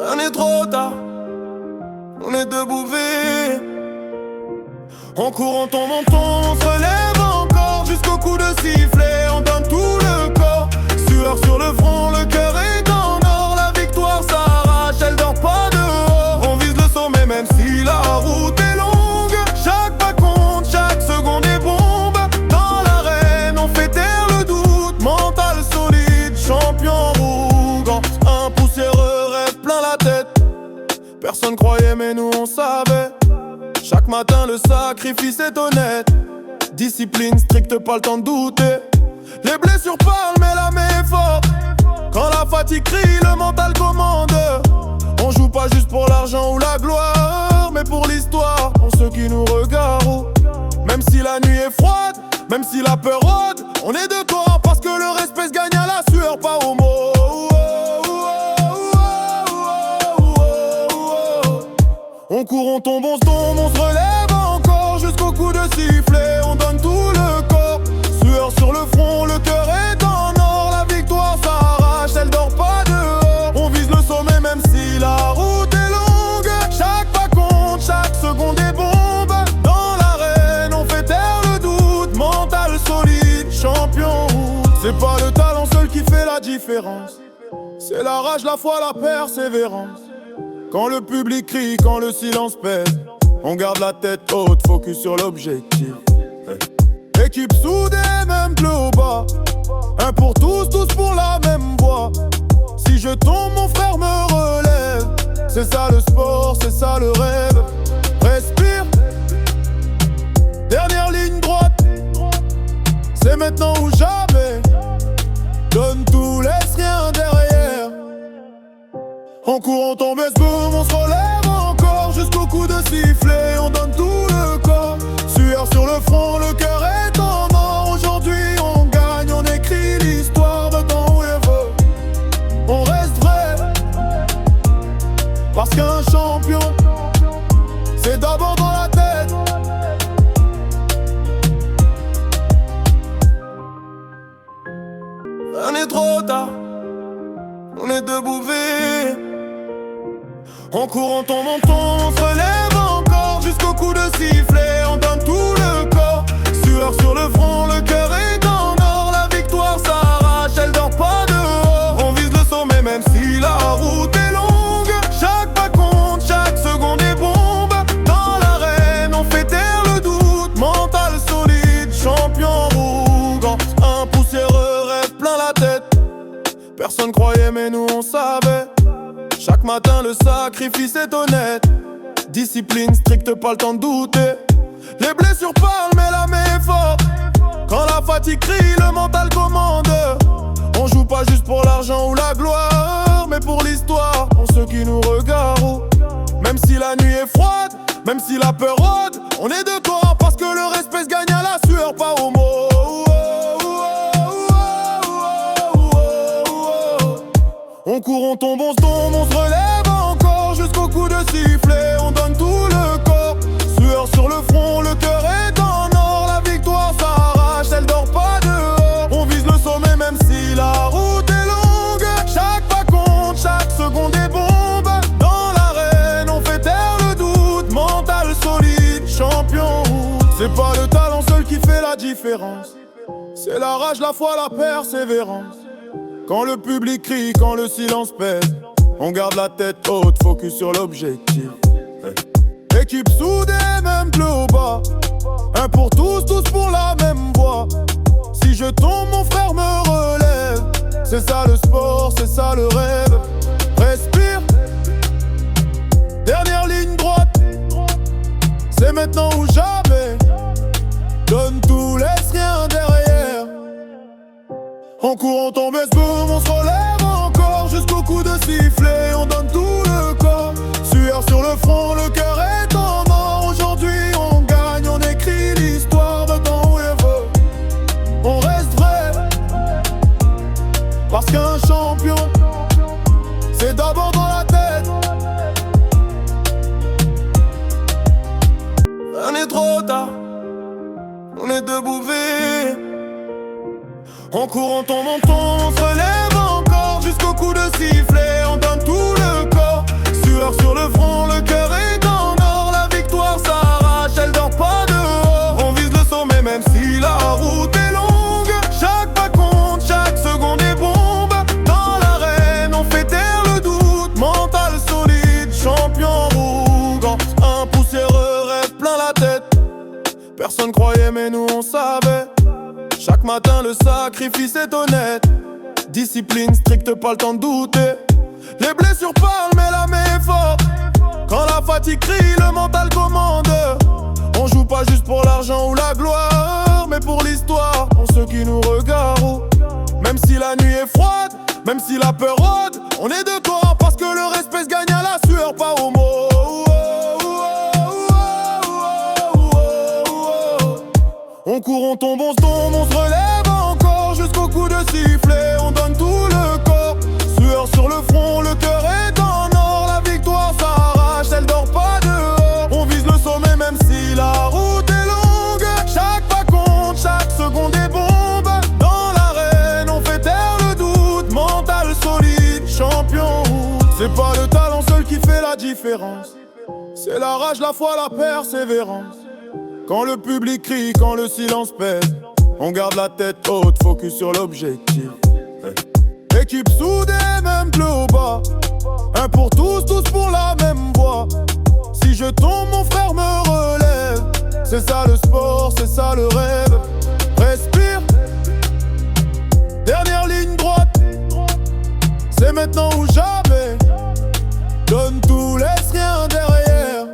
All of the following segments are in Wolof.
On est trop tard, on est debout V. On court, on tombe, on se relève encore. Jusqu'au coup de sifflet, on donne tout le corps. Sueur sur le front, le cœur est en or. La victoire s'arrache, elle dort pas dehors. On vise le sommet même si la route est longue. Chaque pas compte, chaque seconde est bombe. Dans l'arène, on fait taire le doute. Mental solide, champion rougat. Un poussiéreux rêve plein la tête. Personne croyait mais nous on savait. Chaque matin le sacrifice est honnête. Discipline stricte, pas le temps de douter. Les blessures parlent mais la main est forte. Quand la fatigue crie, le mental commande. On joue pas juste pour l'argent ou la gloire, mais pour l'histoire, pour ceux qui nous regardent. Même si la nuit est froide, même si la peur rôde, on est de corps parce que le respect se gagne à la sueur, pas au mot. On court, on tombe, on se tombe, on se relève encore. Jusqu'au coup de sifflet, on donne tout le corps. Sueur sur le front, le cœur est en or. La victoire s'arrache, elle dort pas dehors. On vise le sommet même si la route est longue. Chaque pas compte, chaque seconde est bombe. Dans l'arène, on fait taire le doute. Mental solide, champion. C'est pas le talent seul qui fait la différence. C'est la rage, la foi, la persévérance. Quand le public crie, quand le silence pèse, on garde la tête haute, focus sur l'objectif. Équipe soudée, même bleu au bas. Un pour tous, tous pour la même voie. Si je tombe, mon frère me relève. C'est ça le sport, c'est ça le rêve. Respire. Dernière ligne droite. C'est maintenant ou jamais. Donne tout, laisse rien derrière. On court, on tombe, et boum, on se relève encore. Jusqu'au coup de sifflet, on donne tout le corps. Sueur sur le front, le cœur est en or. Aujourd'hui on gagne, on écrit l'histoire de temps où il veut. On reste vrai, parce qu'un champion, c'est d'abord dans la tête. On est trop tard, on est debout V. On court, on tombe, on se relève encore. Jusqu'au coup de sifflet, on donne tout le corps. Sueur sur le front, le cœur est en or. La victoire s'arrache, elle dort pas dehors. On vise le sommet même si la route est longue. Chaque pas compte, chaque seconde est bombe. Dans l'arène, on fait taire le doute. Mental solide, champion rougat. Un poussiéreux rêve plein la tête. Personne croyait mais nous on savait. Chaque matin le sacrifice est honnête. Discipline stricte, pas le temps de douter. Les blessures parlent mais la main est forte. Quand la fatigue crie, le mental commande. On joue pas juste pour l'argent ou la gloire, mais pour l'histoire, pour ceux qui nous regardent. Même si la nuit est froide, même si la peur rôde, on est de corps parce que le respect se gagne à la sueur, pas au mot. On court, on tombe, on se relève encore. Jusqu'au coup de sifflet, on donne tout le corps. Sueur sur le front, le cœur est en or. La victoire s'arrache, elle dort pas dehors. On vise le sommet même si la route est longue. Chaque pas compte, chaque seconde est bombe. Dans l'arène, on fait taire le doute. Mental solide, champion. C'est pas le talent seul qui fait la différence. C'est la rage, la foi, la persévérance. Quand le public crie, quand le silence pèse, on garde la tête haute, focus sur l'objectif. Équipe soudée, même bleu au bas. Un pour tous, tous pour la même voie. Si je tombe, mon frère me relève. C'est ça le sport, c'est ça le rêve. Respire. Dernière ligne droite. C'est maintenant ou jamais. Donne tout, laisse rien derrière. On court, on tombe, et boum, on se relève encore. Jusqu'au coup de sifflet, on donne tout le corps. Sueur sur le front, le cœur est en or. Aujourd'hui on gagne, on écrit l'histoire de temps où il veut. On reste vrai, parce qu'un champion, c'est d'abord dans la tête. On est trop tard, on est debout V. On court, on tombe, on se relève encore. Jusqu'au coup de sifflet, on donne tout le corps. matin le sacrifice est honnête. Discipline stricte, pas le temps de douter. Les blessures parlent mais la main est forte. Quand la fatigue crie, le mental commande. On joue pas juste pour l'argent ou la gloire, mais pour l'histoire, pour ceux qui nous regardent. Même si la nuit est froide, même si la peur rôde, on est de corps parce que le respect se gagne à la sueur, pas au mot. On court, on tombe, on se tombe, on se relève encore jusqu'au coup de sifflet, on donne tout le corps. Sueur sur le front, le cœur est en or, la victoire s'arrache, elle dort pas dehors. On vise le sommet même si la route est longue. Chaque pas compte, chaque seconde est bombe. Dans l'arène, on fait taire le doute, mental solide, champion. C'est pas le talent seul qui fait la différence, c'est la rage, la foi, la persévérance. Quand le public crie, quand le silence pèse, on garde la tête haute, focus sur l'objectif. Équipe soudée, même bleu au bas. Un pour tous, tous pour la même voie. Si je tombe, mon frère me relève. C'est ça le sport, c'est ça le rêve. Respire. Dernière ligne droite. C'est maintenant ou jamais. Donne tout, laisse rien derrière.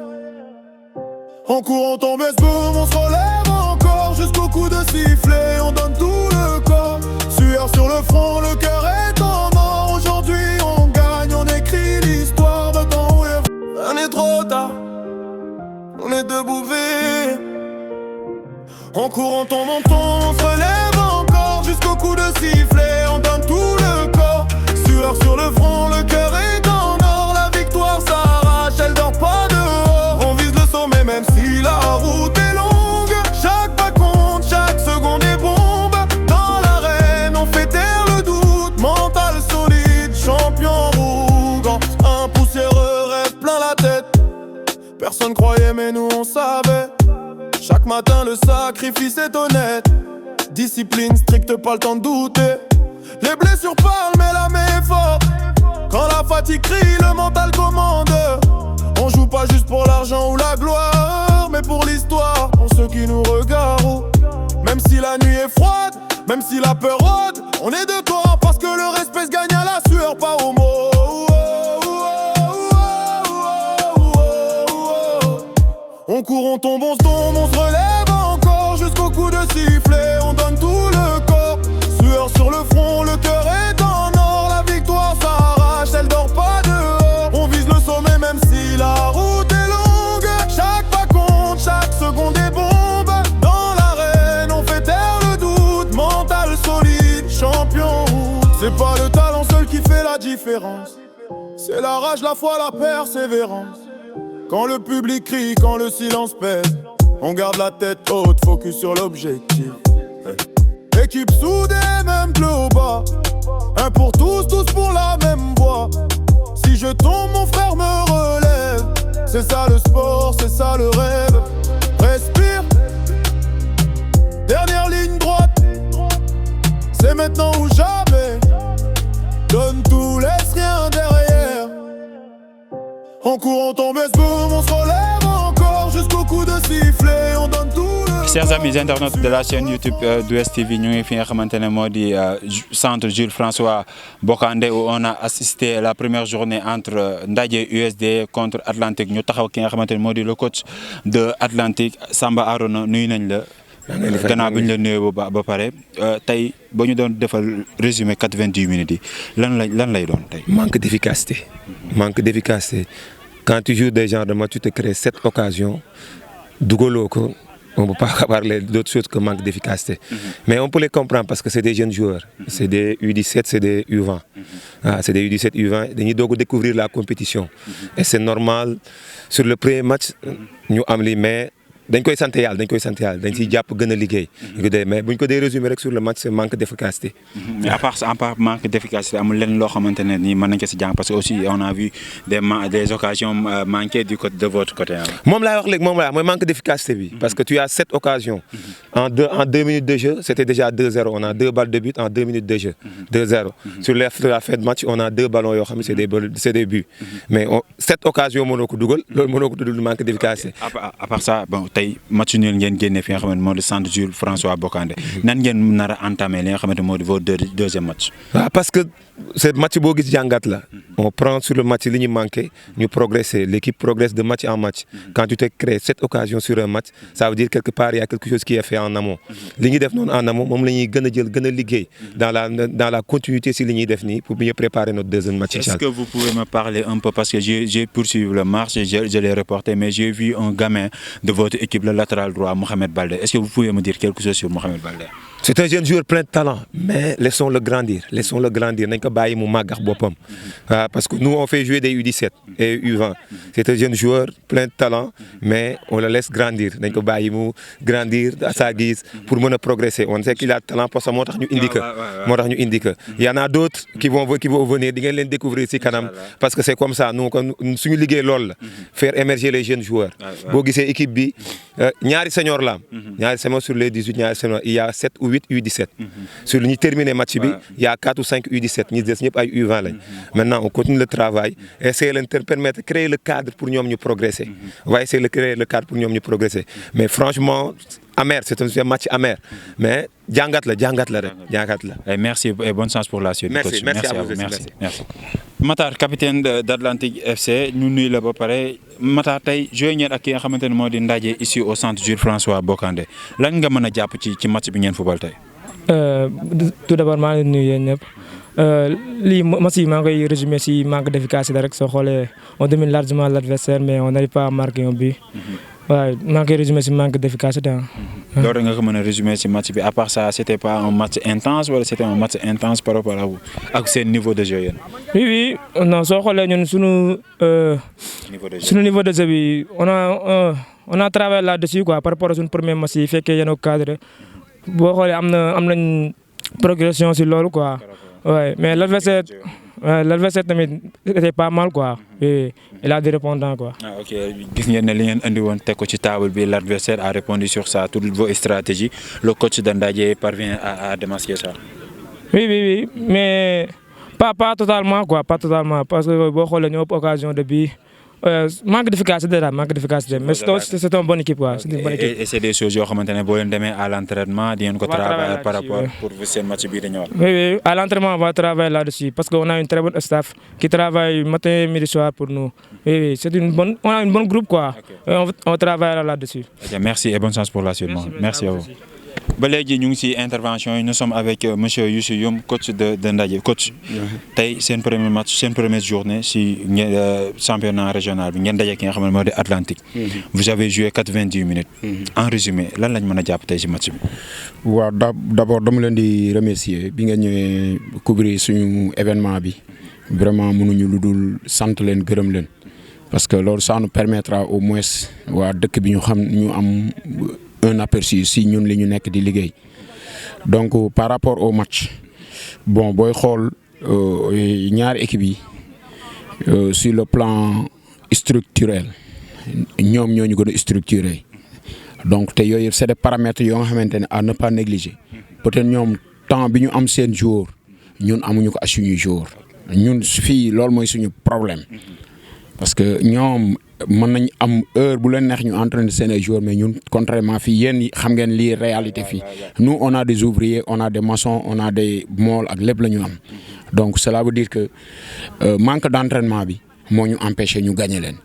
On court, on tombe, se boum, on se relève encore jusqu'au coup de sifflet, on donne tout le corps. Sueur sur le front, le cœur est en or. Aujourd'hui on gagne, on écrit l'histoire de temps où on est trop tard, on est debout veillé. On court, on tombe, on se relève encore jusqu'au coup de sifflet, on donne tout le corps. Sueur sur le front, le cœur est en or. La victoire s'arrache, elle dort pas dehors. On vise le sommet même si la route est longue. Chaque pas compte, chaque seconde est bombe. Dans l'arène, on fait taire le doute. Mental solide, champion arrogant. Un poussiéreux rêve plein la tête. Personne croyait mais nous on savait. Chaque matin le sacrifice est honnête. Discipline stricte, pas le temps de douter. Les blessures parlent mais la main est forte. Quand la fatigue crie, le mental commande. On joue pas juste pour l'argent ou la gloire, mais pour l'histoire, pour ceux qui nous regardent. Même si la nuit est froide, même si la peur rôde, on est de corps parce que le respect se gagne à la sueur, pas au mot. On court, on tombe, on se tombe, on se relève encore jusqu'au coup de sifflet, on donne tout le corps. Sueur sur le front, le cœur est en or. La victoire s'arrache, elle dort pas dehors. On vise le sommet même si la route est longue. Chaque pas compte, chaque seconde est bombe. Dans l'arène, on fait taire le doute. Mental solide, champion. C'est pas le talent seul qui fait la différence, c'est la rage, la foi, la persévérance. Quand le public crie, quand le silence pèse, on garde la tête haute, focus sur l'objectif. Équipe soudée, même bleu au bas. Un pour tous, tous pour la même voie. Si je tombe, mon frère me relève. C'est ça le sport, c'est ça le rêve. Respire. Dernière ligne droite. C'est maintenant ou jamais. Donne tout, laisse rien derrière. On court, on tombe, se boum, on se relève encore jusqu'au coup de sifflet, on donne tout le... Chers amis internautes de la chaîne YouTube d'OSTV, ñu ngi fi nga xamante ne moo di centre Jules François Bocandé où on a assisté à la première journée entre Ndaje USD contre Atlantique. Ñu taxaw ki nga xamante ne moo di le coach de Atlantique Samba Arona nuyu nañ la. gannaaw bi ñu la nuyoo ba pare tey ba ñu doon defal résumé 90 minutes yi lan lay doon tey. Manque d'efficacité. Manque d'efficacité. Quand tu joues des genres de match, tu te crées 7 occasions. Dougoloko, on ne peut pas parler d'autre chose que manque d'efficacité. Mais on peut les comprendre parce que c'est des jeunes joueurs. C'est des U17, c'est des U20. C'est des U17, U20. Ils doivent découvrir la compétition. Et c'est normal. Sur le premier match, nous avons les mains. dañ koy sant yàlla dañ ciy jàpp gën a liggéey. mais buñ ko dee résumé rek sur le match c'est manque d'efficacité. mais à part manque d'efficacité amul lenn loo xamante ne nii mën nañ ko si jàng parce que aussi on a vu des occasions manquées du côté de votre côté. moom laay wax léegi mooy manque d'efficacité bi. parce que tu as 7 occasions. en 2 minutes de jeu c'était déjà 2-0 on a 2 balles de but en 2 minutes de jeu. 2-0 sur la fin de match on a 2 ballons yoo xam ne c'est des buts. mais 7 occasions mënoo ko dugal loolu mënoo ko tuddul manque d'efficacité. à part ça bon. tey match nul ngeen génne fi nga xamante moo di centre Jules François Bocandé nan ngeen nar a entamé li nga xamante moo di vos deuxième match. Parce que ce match boo gis jàngat la on prend sur le match li ñu manqué ñu progresser l'équipe progresse de match en match quand tu te crées 7 occasions sur un match ça veut dire quelque part il y a quelque chose qui est fait en amont li ñuy def noonu en amont moom la ñuy gën a jël gën a liggéey dans la continuité si li ñuy def nii pour bien préparer notre deuxième match. Est-ce que vous pouvez me parler un peu parce que j'ai poursuivi le match je l'ai reporté mais j'ai vu un gamin de votre équipe le latéral droit Mohamed Baldé est-ce que vous pouvez me dire quelque chose sur Mohamed Baldé. C'est un jeune joueur plein de talent mais laissons-le grandir nañ ko bàyyi mu màggax boppam parce que nous on fait jouer des U17 et U20 c'est un jeune joueur plein de talent mais on le laisse grandir nañ ko bàyyi mu grandir à sa guise pour mën a progresser on sait qu'il a talent parce que moo tax ñu indi ko il y en a d'autres qui vont venir di ngeen leen découvrir ci kanam parce que c'est comme ça nous suñu liggéey loolu la faire émerger les jeunes joueurs boo gisee équipe bi ñaari senior la am ñaari senior sur les 18 ñaari senior il y a 7 ou 8 U17 sur li ñu terminé match bi il y a 4 ou 5 U17 ñi des ñëpp ay U20 lañ maintenant on continue le travail essayer leen permettre créer le cadre pour ñoom ñu progresser on va essayer de créer le cadre pour ñoom ñu progresser mais franchement amer c'est un match amer mais jàngat la rek. Merci et bonne chance pour la suite. Merci à vous. Merci. Matar capitaine d'Atlantique FC ñu nuyu la ba pare Matar tey joué ngeen ak ki nga xamante ne moo di Ndaje ici au centre Jules François Bocandé lan nga mën a jàpp ci match bi ngeen football tey. Tout d'abord maa ngi nuyu yéen ñëpp lii match yi maa ngi koy résumer si manque d'efficacité rek soo xoolee on domine largement l'adversaire mais on n'arrive pas à marquer un but. waaw maa ngi koy résumer si manque d'efficacité loolu nga ko mën a résumer si match bi à part ça c'était pas un match intense wala c'était un match intense par rapport à vous ak seen niveau de jeu yéen. oui non soo xoolee ñun suñu niveau de jeu bi on a travaillé là-dessus quoi par rapport à suñu premier match yi fekkee yéen a cadre boo xoolee am nañ progression si loolu quoi. ouais mais l'adversaire tamit c'était pas mal quoi. il a des répondants quoi. Ok gis ngeen ne li ngeen andi woon teg ko ci table bi l'adversaire a répondu sur ça toutes vos stratégies le coach de Ndaje parvient à démasquer ça. oui mais pas totalement quoi pas totalement parce que boo xoolee ñoo ëpp occasion de but. manque d'efficacité mais c'est une bonne équipe quoi. C'est une bonne équipe. Et c'est des choses yoo xamante ne boo leen demee à l'entraînement di ngeen ko travailler par rapport pour seen match bii di ñëwaat. Oui, à l'entraînement on va travailler là-dessus parce qu'on a une très bonne staff qui travaille matin midi soir pour nous. Oui, on a une bonne groupe quoi. Okay. On travaille là-dessus. Okay, merci et bonne chance pour la suite. Merci à vous. ba léegi ñu ngi ci intervention yi nous sommes avec monsieur Youssou Youm coach de Ndaje coach. tey seen premier match seen première journée ci championnat régional bi ngeen daje ki nga xam ne moo di Atlantique. vous avez joué 90 minutes. en résumé lan lañ mën a jàpp tey ci match bi. waaw d'abord dama leen di remercier bi nga ñëwee couvrir suñu événement bi vraiment mënuñu lu dul sant leen gërëm leen parce que loolu ça nous permettra au moins waa dëkk bi ñu am. un aperçu si ñun li ñu nekk di liggéey donc par rapport au match bon booy xool ñaari équipe yi sur le plan structurel ñoom ñoo ñu gën a structuré donc te yooyu c'est des paramètres yoo nga xamante ne à ne pas négliger peut-être ñoom temps bi ñu am seen joueur ñun amuñu ko ak suñuy joueur ñun fii loolu mooy suñu problème parce que ñoom mën nañ am heure bu leen neex ñu entraîner seen ay joueurs mais ñun contrairement fii yéen xam ngeen lii réalité fii nous on a des ouvriers on a des maçons on a des mool ak lépp la ñu am donc cela veut dire que manque d'entraînement bi moo ñu empêché ñu gagner leen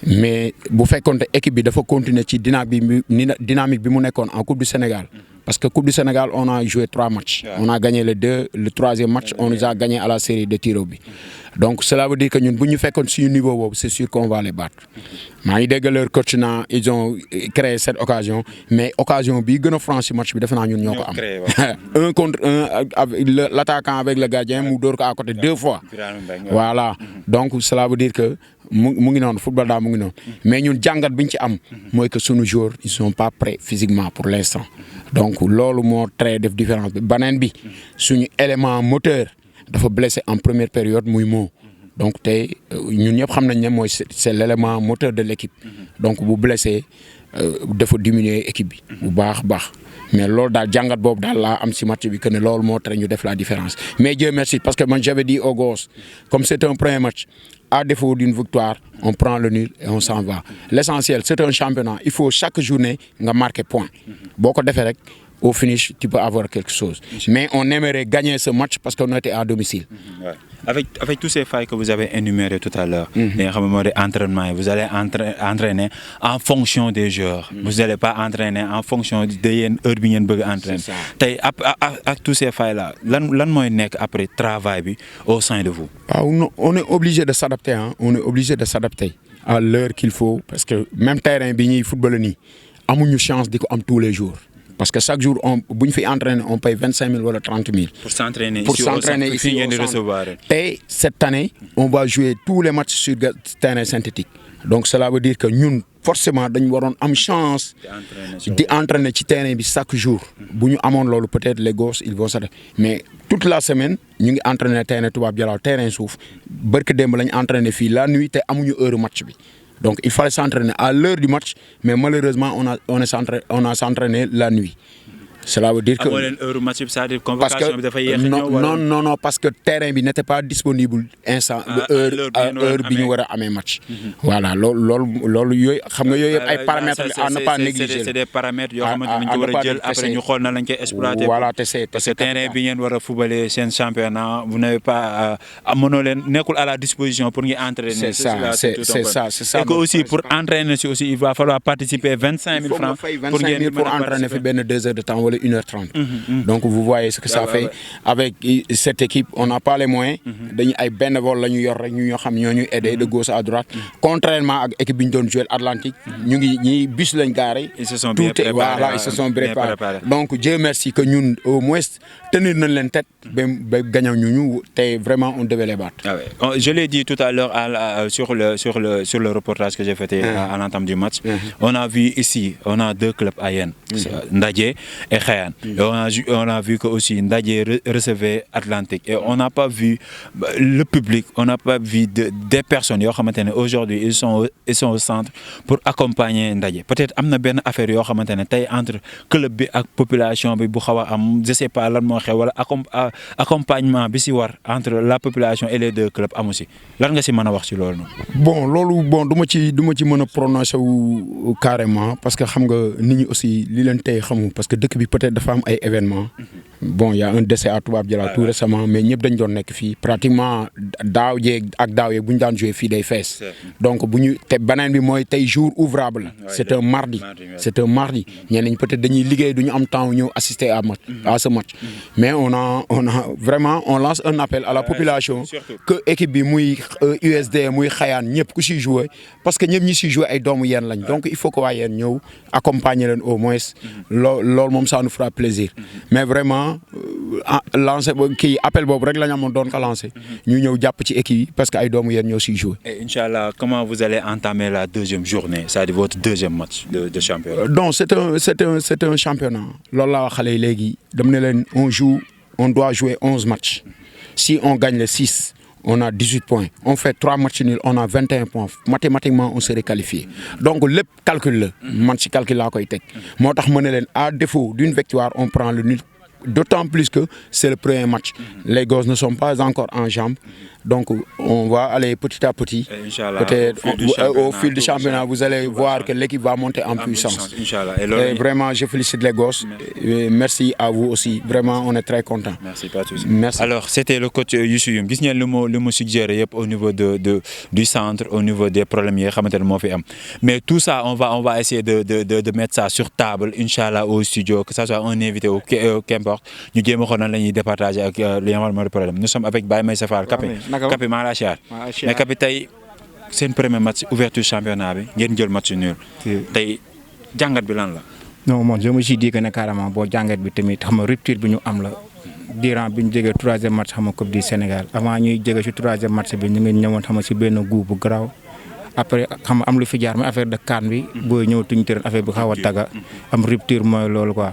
mais bu fekkoon te équipe bi dafa continuer ci dynamique bi mu nekkoon en Coupe du Sénégal parce que Coupe du Sénégal on a joué 3 matchs on a gagné les 2 le 3e match on nous a gagné à la série de tirs au but donc cela veut dire que ñun bu ñu fekkoon suñu niveau boobu c'est sûr qu'on va les battre maa ngi dégg leur coach na ils ont créé cette occasion mais occasion bi gën a franc ci match bi defe naa ñun ñoo ko am 1 contre 1 avec l'attaquant avec le gardien mu dóor ko à côté 2 fois voilà donc cela veut dire que mu ngi noonu football daal mu ngi noonu mais ñun jàngat bi ñu ci am mooy que sunu joueurs ils sont pas prêts physiquement pour l'instant donc loolu moo très def différence bi baneen bi suñu élément moteur dafa blessé en première période muy moo donc tey ñun ñëpp xam nañ ne mooy c'est l'élément moteur de l'équipe donc bu blessé dafa diminuer équipe bi bu baax mais loolu daal jàngat boobu daal laa am si match bi que ne loolu moo tax ñu def la différence mais Dieu merci parce que man j'avais dit aux gosses comme c'est un premier match à défaut d'une victoire on prend le nul et on s'en va l'essentiel c'est un championnat il faut chaque journée nga marquer point boo ko defee rek au finish tu peux avoir quelque chose mais on aimerait gagner ce match parce qu'on était à domicile. Ouais. Avec tous ces failles que vous avez énumérés tout à l'heure, entraînement, vous allez entraîner en fonction des joueurs. Vous n'allez pas entraîner en fonction de l'heure que vous voulez entraîner. Avec tous ces failles-là, qu'est-ce après le travail au sein de vous? On est obligé de s'adapter. Hein? On est obligé de s'adapter à l'heure qu'il faut. Parce que même terrain, le football, on a une chance de tous les jours. Parce que chaque jour, on entraîne, on paye 25 000 ou 30 000. Pour s'entraîner ici. Et cette année, on va jouer tous les matchs sur terrain synthétique. Donc cela veut dire que nous, forcément, nous avons une chance d'entraîner sur terrain chaque jour. Si nous avons peut-être les gosses, ils vont s'arrêter. Mais toute la semaine, nous entraînons terrain terrain souffle. Nous entraînons la nuit et nous avons un match. Donc il fallait s'entraîner à l'heure du match, mais malheureusement on a s'entraîné la nuit. Cela veut dire que non parce que le terrain n'était pas disponible instant heure bi ñu war a amee match. Voilà loolu yooyu xam nga yooyu yëpp ay paramètres à ne pas négliger. C'est des paramètres yoo xamante ni ñu war a jël après ñu xool na lañ koy exploiter. Voilà parce que terrain bi ngeen war a footballer seen championnat vous n'avez pas mënoo leen nekkul à la disposition pour ñu entraîner. C'est ça. Et que aussi pour entraîner aussi il va falloir participer 25 000 francs pour entraîner fi benn 2 heures de temps. 1h30. Donc vous voyez ce que ça fait. Avec cette équipe, on n'a pas les moyens. Dañu ay bénévoles la ñu yor rek ñu ñoo xam ñoo ñu aider de gauche à droite. Contrairement à l'équipe bi ñu doon jouer Atlantique, ñu ngi ñi bus lañ garé. Ils se sont bien préparés. Voilà, ils se sont préparés. Donc Dieu merci que ñun au moins tenir nañ leen tête ba gagner ñu té vraiment on devait les battre. Ah ouais. Je l'ai dit tout à l'heure sur le reportage que j'ai fait à l'entame du match. On a vu ici, on a 2 clubs à Yène, Ndadje et Khayane. Et on a vu que aussi Ndadje recevait Atlantique et on n'a pas vu le public, on n'a pas vu des personnes yoo xamantene aujourd'hui ils sont au centre pour accompagner Ndadje. Peut-être amna ben affaire yoo xamantene tay entre club bi ak population bi bu xawa am je sais pas lan mo xew wala accompagnement bi ci war entre la population et les 2 clubs am aussi. Lan nga ci mëna wax ci lolu? Bon duma ci mëna prononcer wu carrément parce que xam nga nit ñi aussi li leen tay xamu parce que dëkk bi peut-être dafa am ay événements. Bon, il y a un décès à Toubab Dialaw tout récemment mais ñëpp dañ doon nekk fii pratiquement daaw yeeg bu ñu daan joué fii day fees donc bu ñu te beneen bi mooy tey jour ouvrable c'est un mardi ñenn ñi peut-être dañuy liggéey du ñu am temps ñëw assister à ce match mais on a vraiment on lance un appel à la population que équipe bi muy USD muy Khayane ñëpp ku siy joué parce que ñëpp ñi siy joué ay doomu Yène lañ donc il faut que waa Yène ñëw accompagner leen au moins loolu moom ça nous fera plaisir mais vraiment lancer appel boobu rek la ñu amoon doon ko lancer ñu ñëw jàpp ci équipe parce que ay doomu Yène ñoo siy joué. Et Inch'Allah, comment vous allez entamer la deuxième journée, c'est-à-dire votre deuxième match de championnat? Donc c'est un championnat loolu laa wax xale yi léegi dama ne leen on doit jouer 11 matchs si on gagne les 6 on a 18 points. On fait 3 matchs nuls, on a 21 points. Mathématiquement, on serait qualifié. Donc, le calcul, match calcul là, à défaut d'une victoire, on prend le nul. D'autant plus que c'est le premier match. Les gosses ne sont pas encore en jambes. Donc, on va aller petit à petit. Peut-être au fil du championnat, vous allez voir que l'équipe va monter en puissance. Et vraiment, je félicite les gosses. Merci à vous aussi. Vraiment, on est très contents. Merci, pas tous. Merci. Alors, c'était le coach Youssou Youm. Vous avez le mot suggéré au niveau du centre, au niveau des problèmes. Mais tout ça, on va essayer de mettre ça sur table, Inch'Allah, au studio, que ce soit un invité ou qu'importe. Nous allons départager avec les problèmes. Nous sommes avec Baye Maïssa Fall, Capi maa la siyaar mais Capi tey seen premier match ouverture championnat bi ngeen jël match nul tey jàngat bi lan la. Non man je me suis dit que ne carrément boo jàngat bi tamit xam nga rupture bi ñu am la durant bi ñu jógee 3e match xam nga Coupe du Sénégal avant ñuy jógee ci 3e match bi ñu ngi ñëwoon xam nga ci benn goût bu garaaw après xam nga am lu fi jaar mais affaire de CAN bi booy ñëw tuñu tërën affaire bi xaw a taga am rupture mooy loolu quoi.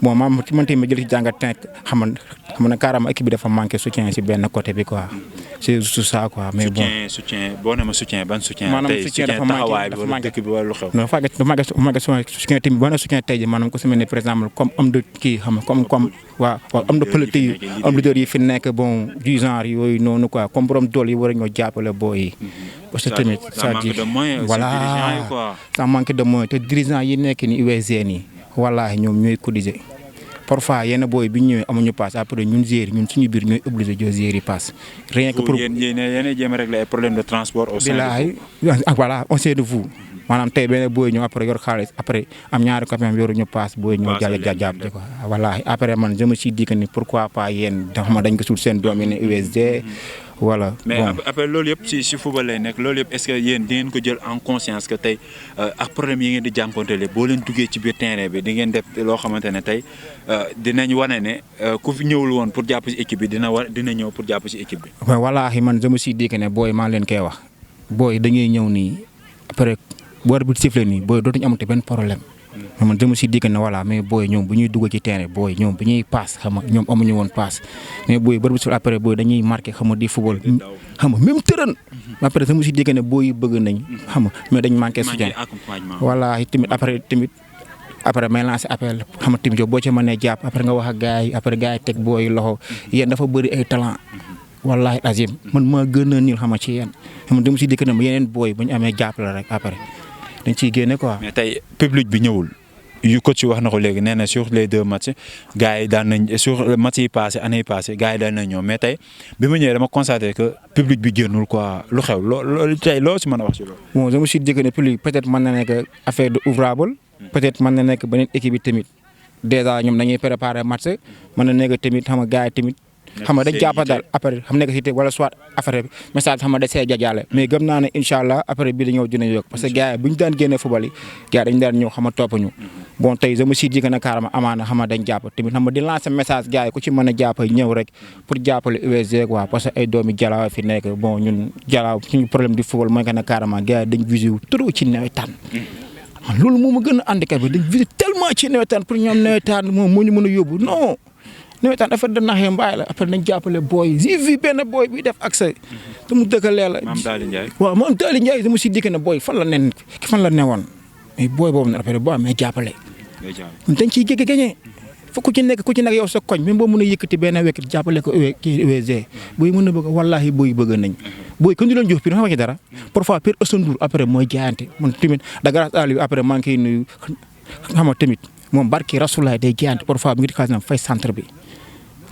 Bon man tamit ma jël ci jàngat xam nga carrément équipe bi dafa manqué soutien ci benn côté bi quoi c'est juste ça quoi. Mais bon soutien boo nee ma soutien ban soutien. maanaam tey soutien dafa manqué taxawaay bi dëkk bi wala lu xew. non dafa soutien tamit boo nee soutien tey jii maanaam ku si mel ne par exemple comme homme de kii xam nga comme waaw homme de politique yi homme leader yi fi nekk bon du genre yooyu noonu quoi comme borom dool yi war a ñoo jàppale booy yi. parce que tamit ça manque de moyens voilà ça manque de moyens te dirigeants yi nekk ni USG nii wallaahi ñoom ñooy cotiser parfois yenn booy bi ñu ñëwee amuñu passe après ñun gérer ñun suñu biir ñooy obligé de gérer passe. rien que pour yéen a jéem a régler ay problèmes de transport au sein de vous. Voilà on sait de vous maanaam tey benn booy ñëw après yor xaalis après am ñaari copains yoruñu passe booy ñëw jàpp quoi. wallaahi après man je me suis dit que ni pourquoi pas yéen dañ ko suul seen doom yi ne USG. voilà mais bon après loolu yëpp si football lay nekk loolu yëpp est-ce que yéen di ngeen ko jël en conscience que tey ak problème yi ngeen di jànkontele boo leen duggee ci biir terrain bi di ngeen def loo xamante ne tey dinañ wane ne ku fi ñëwul woon pour jàpp ci équipe bi dina ñëw pour jàpp ci équipe bi. mais wallaahi man je me suis dit que ne booy maa leen koy wax booy dañuy ñëw nii après bu war bi sifflé nii booy dootuñu amati benn problème. man je me suis dit que ne voilà mais booy ñoom bu ñuy dugg ci terrain booy ñoom bu ñuy passe xam nga ñoom amuñu woon passe mais booy bari bu après booy dañuy marqué xam nga di football xam nga même tërën après je me suis dit que ne booy yi bëgg nañ xam nga mais dañ manqué soutien voilà tamit après may lancé appel xam nga tamit boo ci mënee jàpp après nga wax ak gars yi après gars yi teg booy loxo yéen dafa bëri ay talent wallahi azim man maa gën a niil xam nga ci yéen xam nga je me suis dit que ne yeneen booy bu ñu amee jàpp la rek après dañ ciy génne quoi. mais tey public bi ñëwul yu coach wax na ko léegi nee na sur les 2 matchs gars yi daan nañ sur match yi passé année yi passé gars yi daan nañ ñëw mais tey bi ma ñëwee dama constaté que public bi génnul quoi lu xew loolu tey loo si mën a wax ci loolu. bon je me suis dit que ne public peut-être mën na nekk affaire de ouvrable peut-être mën na nekk beneen équipe bi tamit déjà ñoom dañuy préparer match mën na nekk tamit xam nga gars yi tamit. xam nga dañ jàpp daal après xam nekk si wala soit affaire message xam nga da see jajaale mais gëm naa ne incha allah après bi di ñëw dina yokk parce que gars yi bu ñu daan génnee football yi gars yi dañu daan ñëw xam nga topp ñu bon tey je me suis dit que ne carrément amaana xam nga dañ jàpp tamit xam nga di lancer message gars yi ku ci mën a jàpp ñëw rek pour jàppale USG quoi parce que ay doomi Jalaaw fi nekk bon ñun Jalaaw suñu problème du football mooy que ne carrément gars yi dañ visé wu trop ci nawetaan loolu moo ma gën a handicapé dañ visé tellement ci nawetaan pour ñoom nawetaan moom moo ñu mën a yóbbu non nawetaan affaire de naxee mbaay la après nañ jàppale booy j'ai vu benn booy bi def accès te mu dëkkalee la. Mame Daly Ndiaye. waaw Mame Daly Ndiaye dama si dikk ne booy fan la newoon mais booy boobu nag après boo amee jàppale. dañ ciy gagné fa ku ci nekk yow sa koñ même boo mën a yëkkati benn wekk jàppale ko kii USG booy mën a bëgg wallaahi booy bëgg nañ. booy kon di leen jox pire xam nga ci dara parfois pire Assane Ndour après mooy jaayante man tamit da grâce à lui après maa ngi koy nuyu xam nga tamit moom barki Rasulaay day jaayante parfois mu ngi di xaalis fay centre bi.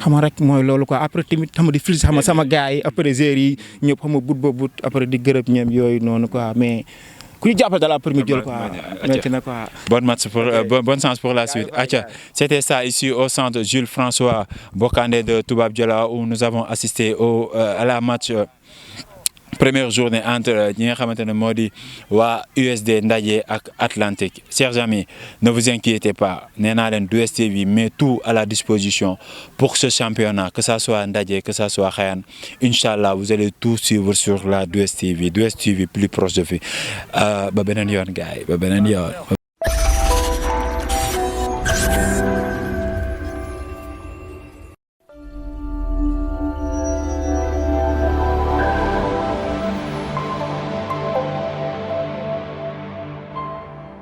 xam nga rek mooy loolu quoi après tamit xam nga di fils xam nga sama gars yi après gérer yi ñëpp xam nga but après di gërëb ñoom yooyu noonu quoi mais ku ñu jàppale daal après ñu jël quoi. maintenant quoi. Bonne chance pour la suite. Acha, c'était ça ici au centre Jules François Bocandé de Toubab Dialaw où nous avons assisté à la match. Première journée entre ñi nga xamante ne moo di waa USD Ndaje ak Atlantique. Chers amis, ne vous inquiétez pas nee naa leen 2STV met tout à la disposition pour ce championnat que ça soit Ndaje que ça soit Xayane inchallah vous allez tout suivre sur la 2STV plus proche de vous ba beneen yoon gars yi ba beneen yoon.